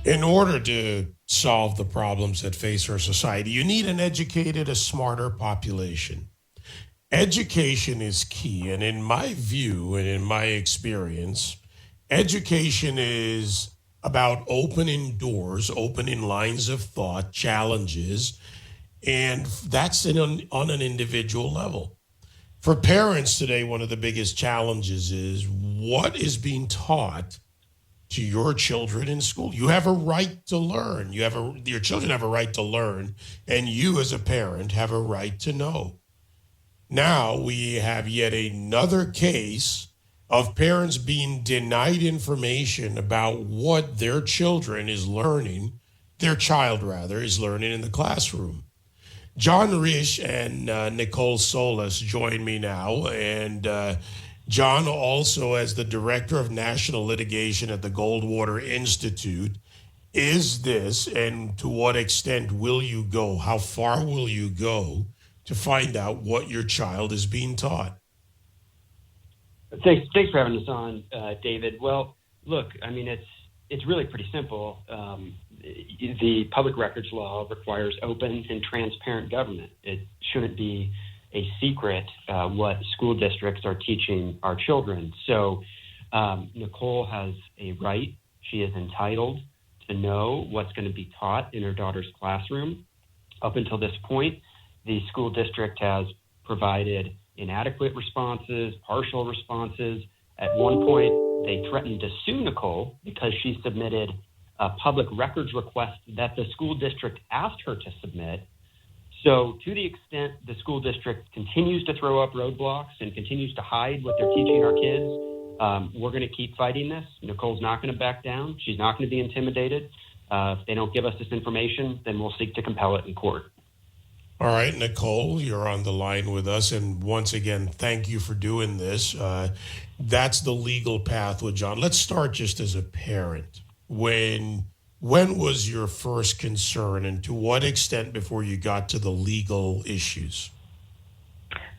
In order to solve the problems that face our society, you need an educated, a smarter population. Education is key. And in my view and in my experience, education is about opening doors, opening lines of thought, challenges, and that's on an individual level. For parents today, one of the biggest challenges is what is being taught to your children in school. You have a right to learn. Your children have a right to learn, and you as a parent have a right to know. Now we have yet another case of parents being denied information about what their child rather, is learning in the classroom. John Risch and Nicole Solas join me now. And John, also as the Director of National Litigation at the Goldwater Institute, is this, and to what extent will you go? How far will you go to find out what your child is being taught? Thanks for having us on, David. Well, look, I mean, it's really pretty simple. The public records law requires open and transparent government. It shouldn't be a secret what school districts are teaching our children. So Nicole has a right. She is entitled to know what's going to be taught in her daughter's classroom. Up until this point, the school district has provided inadequate responses, partial responses. At one point, they threatened to sue Nicole because she submitted a public records request that the school district asked her to submit. So to the extent the school district continues to throw up roadblocks and continues to hide what they're teaching our kids, we're going to keep fighting this. Nicole's not going to back down. She's not going to be intimidated. If they don't give us this information, then we'll seek to compel it in court. All right, Nicole, you're on the line with us. And once again, thank you for doing this. That's the legal path with John. Let's start just as a parent. When was your first concern, and to what extent before you got to the legal issues?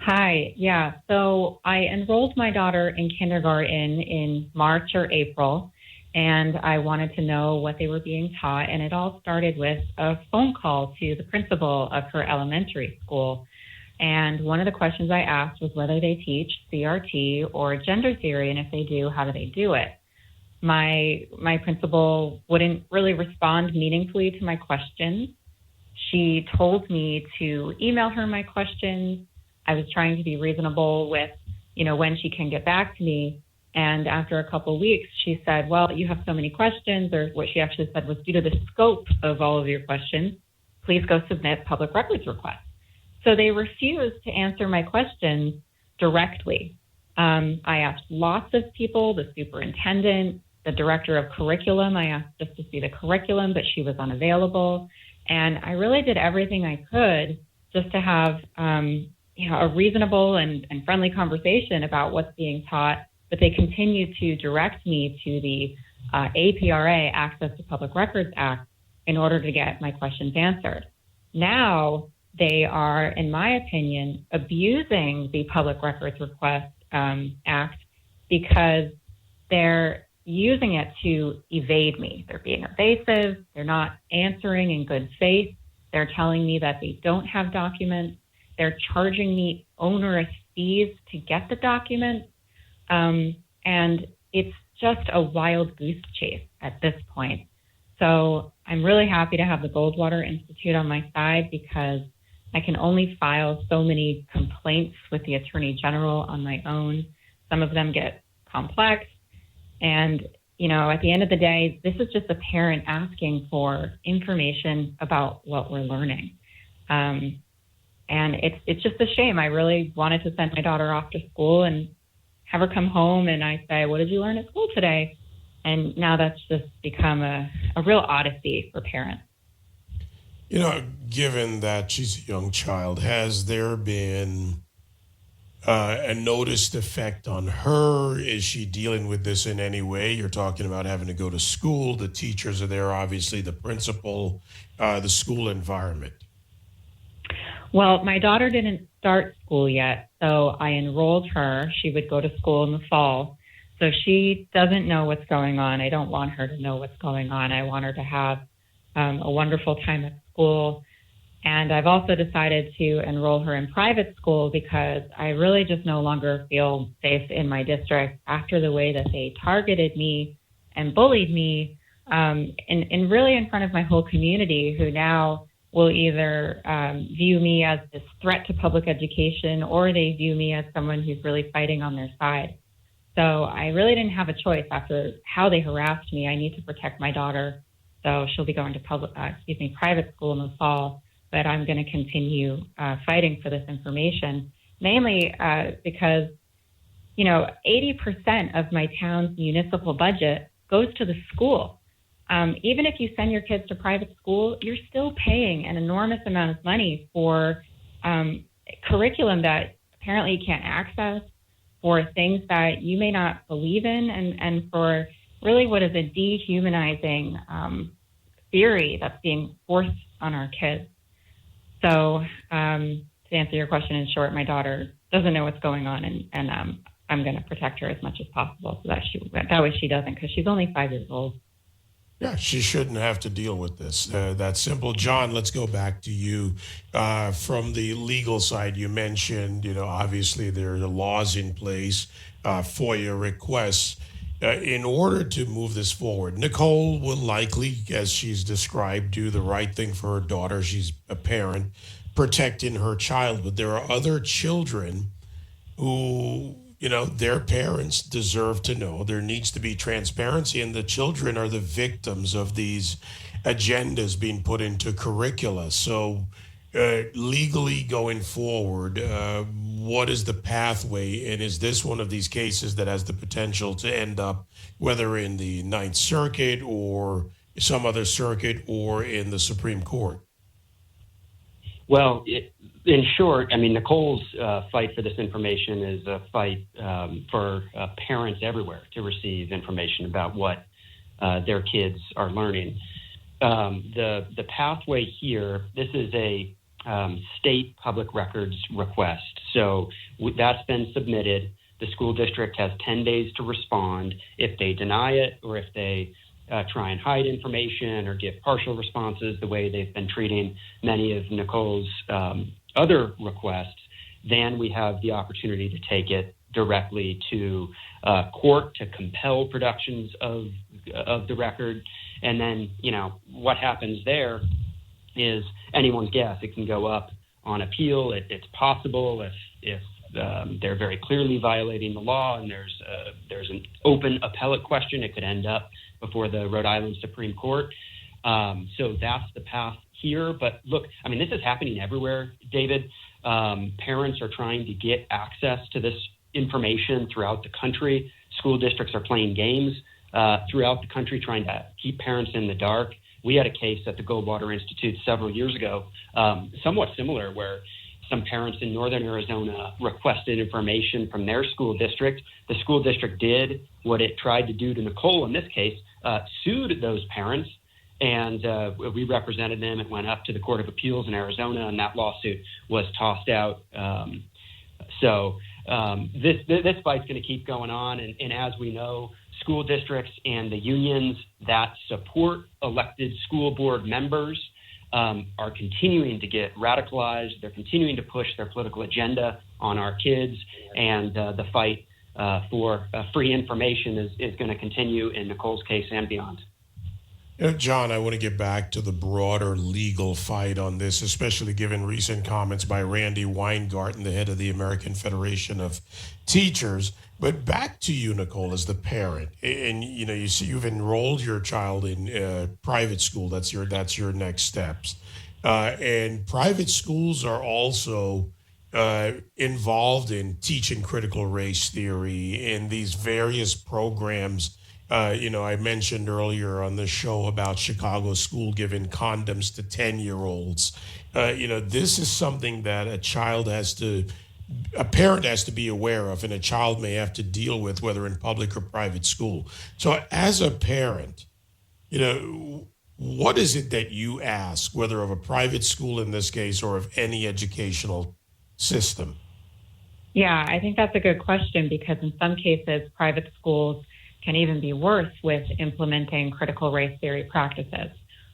Hi. Yeah. So I enrolled my daughter in kindergarten in March or April, and I wanted to know what they were being taught. And it all started with a phone call to the principal of her elementary school. And one of the questions I asked was whether they teach CRT or gender theory, and if they do, how do they do it? My principal wouldn't really respond meaningfully to my questions. She told me to email her my questions. I was trying to be reasonable with, when she can get back to me. And after a couple of weeks, she said, well, you have so many questions, or what she actually said was, due to the scope of all of your questions, please go submit public records requests. So they refused to answer my questions directly. I asked lots of people, the superintendent, the director of curriculum. I asked just to see the curriculum, but she was unavailable. And I really did everything I could just to have a reasonable and friendly conversation about what's being taught. But they continued to direct me to the APRA, Access to Public Records Act, in order to get my questions answered. Now they are, in my opinion, abusing the Public Records Request Act because they're using it to evade me. They're being evasive. They're not answering in good faith. They're telling me that they don't have documents. They're charging me onerous fees to get the documents. And it's just a wild goose chase at this point. So I'm really happy to have the Goldwater Institute on my side because I can only file so many complaints with the Attorney General on my own. Some of them get complex. And, at the end of the day, this is just a parent asking for information about what we're learning. And it's just a shame. I really wanted to send my daughter off to school and have her come home and I say, what did you learn at school today? And now that's just become a real odyssey for parents. Given that she's a young child, has there been a noticed effect on her? Is she dealing with this in any way? You're talking about having to go to school. The teachers are there, obviously, the principal, the school environment. Well, my daughter didn't start school yet, so I enrolled her. She would go to school in the fall. So she doesn't know what's going on. I don't want her to know what's going on. I want her to have a wonderful time at school. And I've also decided to enroll her in private school because I really just no longer feel safe in my district after the way that they targeted me and bullied me, and really in front of my whole community, who now will either view me as this threat to public education, or they view me as someone who's really fighting on their side. So I really didn't have a choice after how they harassed me. I need to protect my daughter. So she'll be going to private school in the fall, but I'm going to continue fighting for this information, mainly because, 80% of my town's municipal budget goes to the school. Even if you send your kids to private school, you're still paying an enormous amount of money for curriculum that apparently you can't access, for things that you may not believe in, and for really what is a dehumanizing theory that's being forced on our kids. So to answer your question in short, my daughter doesn't know what's going on, and I'm going to protect her as much as possible so that way she doesn't, because she's only 5 years old. Yeah, she shouldn't have to deal with this. That's simple. John, let's go back to you. From the legal side, you mentioned, obviously there are laws in place, FOIA requests. In order to move this forward, Nicole will likely, as she's described, do the right thing for her daughter. She's a parent, protecting her child. But there are other children who, their parents deserve to know. There needs to be transparency, and the children are the victims of these agendas being put into curricula. So legally going forward, what is the pathway? And is this one of these cases that has the potential to end up whether in the Ninth Circuit or some other circuit or in the Supreme Court? Well, in short, Nicole's fight for this information is a fight for parents everywhere to receive information about what their kids are learning. The pathway here, this is a state public records request. So that's been submitted. The school district has 10 days to respond. If they deny it, or if they try and hide information or give partial responses the way they've been treating many of Nicole's other requests, then we have the opportunity to take it directly to court to compel productions of the record. And then, what happens there is anyone's guess. It can go up on appeal. It's possible if they're very clearly violating the law and there's an open appellate question, it could end up before the Rhode Island Supreme Court. So that's the path here. But look, this is happening everywhere, David. Parents are trying to get access to this information throughout the country. School districts are playing games throughout the country trying to keep parents in the dark. We had a case at the Goldwater Institute several years ago, somewhat similar, where some parents in northern Arizona requested information from their school district. The school district did what it tried to do to Nicole in this case, sued those parents, and we represented them. It went up to the Court of Appeals in Arizona, and that lawsuit was tossed out. So this fight's going to keep going on, and as we know, school districts and the unions that support elected school board members are continuing to get radicalized. They're continuing to push their political agenda on our kids, and the fight for free information is going to continue in Nicole's case and beyond. John, I want to get back to the broader legal fight on this, especially given recent comments by Randy Weingarten, the head of the American Federation of Teachers. But back to you, Nicole, as the parent, and you see you've enrolled your child in private school. That's your next steps, and private schools are also involved in teaching critical race theory in these various programs. I mentioned earlier on the show about Chicago school giving condoms to 10-year-olds. This is something that a parent has to be aware of, and a child may have to deal with, whether in public or private school. So as a parent, what is it that you ask, whether of a private school in this case or of any educational system? Yeah, I think that's a good question because in some cases, private schools can even be worse with implementing critical race theory practices.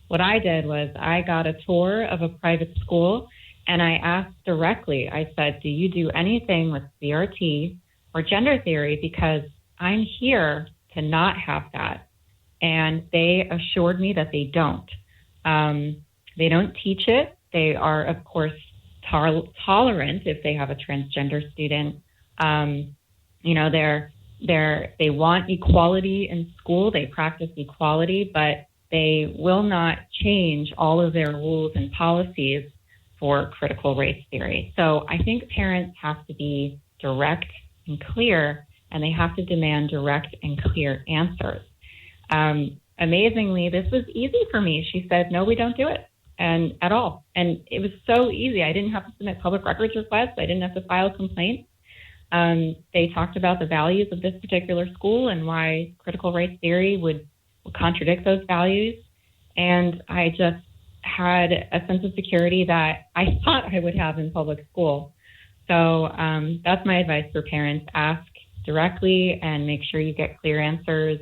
What I did was I got a tour of a private school and I asked directly, I said, do you do anything with CRT or gender theory? Because I'm here to not have that. And they assured me that they don't. They don't teach it. They are, of course, tolerant if they have a transgender student. They want equality in school. They practice equality, but they will not change all of their rules and policies for critical race theory. So I think parents have to be direct and clear, and they have to demand direct and clear answers. Amazingly, this was easy for me. She said, no, we don't do it. And at all. And it was so easy. I didn't have to submit public records requests. I didn't have to file complaints. They talked about the values of this particular school and why critical race theory would contradict those values. And I just had a sense of security that I thought I would have in public school. So that's my advice for parents. Ask directly and make sure you get clear answers.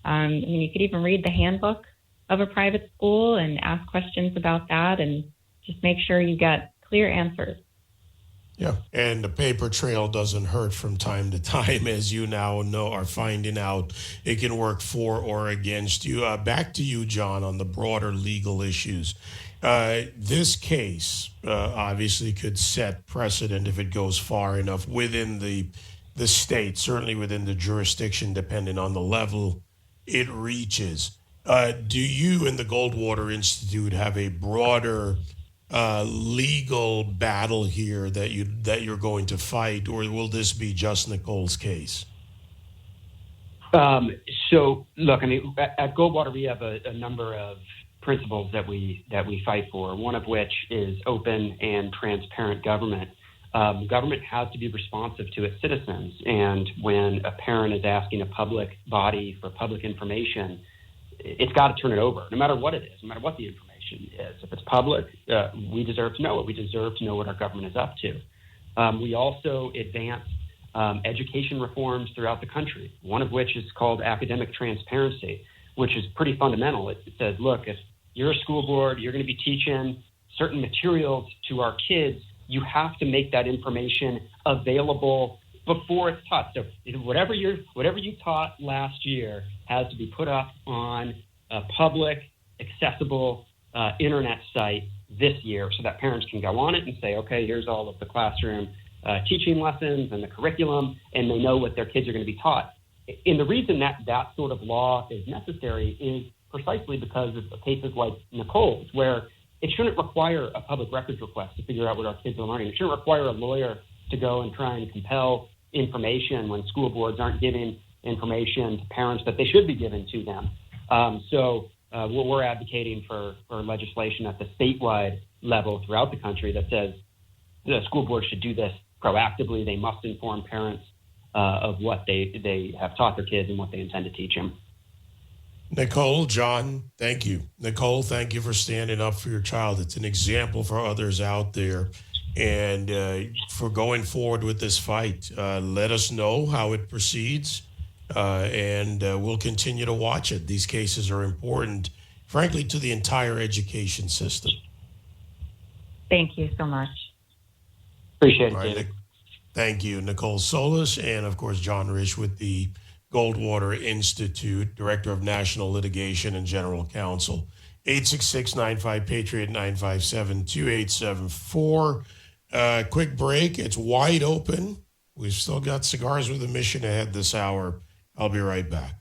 You could even read the handbook of a private school and ask questions about that and just make sure you get clear answers. Yeah, and the paper trail doesn't hurt from time to time, as you now know, are finding out. It can work for or against you. Back to you, John, on the broader legal issues. This case obviously could set precedent if it goes far enough within the state, certainly within the jurisdiction, depending on the level it reaches. Do you and the Goldwater Institute have a broader legal battle here that you're going to fight, or will this be just Nicole's case? So, look, at Goldwater, we have a number of principles that we fight for. One of which is open and transparent government. Government has to be responsive to its citizens, and when a parent is asking a public body for public information, it's got to turn it over, no matter what it is, no matter what the information is. If it's public, we deserve to know it. We deserve to know what our government is up to. We also advance education reforms throughout the country, one of which is called academic transparency, which is pretty fundamental. It says, look, if you're a school board, you're going to be teaching certain materials to our kids, you have to make that information available before it's taught. So whatever you taught last year has to be put up on a public, accessible internet site this year so that parents can go on it and say, okay, here's all of the classroom teaching lessons and the curriculum, and they know what their kids are going to be taught. And the reason that sort of law is necessary is precisely because of cases like Nicole's, where it shouldn't require a public records request to figure out what our kids are learning. It shouldn't require a lawyer to go and try and compel information when school boards aren't giving information to parents that they should be giving to them. So we're advocating for legislation at the statewide level throughout the country that says the school board should do this proactively. They must inform parents of what they have taught their kids and what they intend to teach them. Nicole, John, thank you. Nicole, thank you for standing up for your child. It's an example for others out there. And for going forward with this fight, let us know how it proceeds, and we'll continue to watch it. These cases are important, frankly, to the entire education system. Thank you so much. Appreciate it, All right, David. Thank you, Nicole Solas, and of course, John Rich with the Goldwater Institute, Director of National Litigation and General Counsel. 866-95-PATRIOT, 957-2874. Quick break. It's wide open. We've still got Cigars with a Mission ahead this hour. I'll be right back.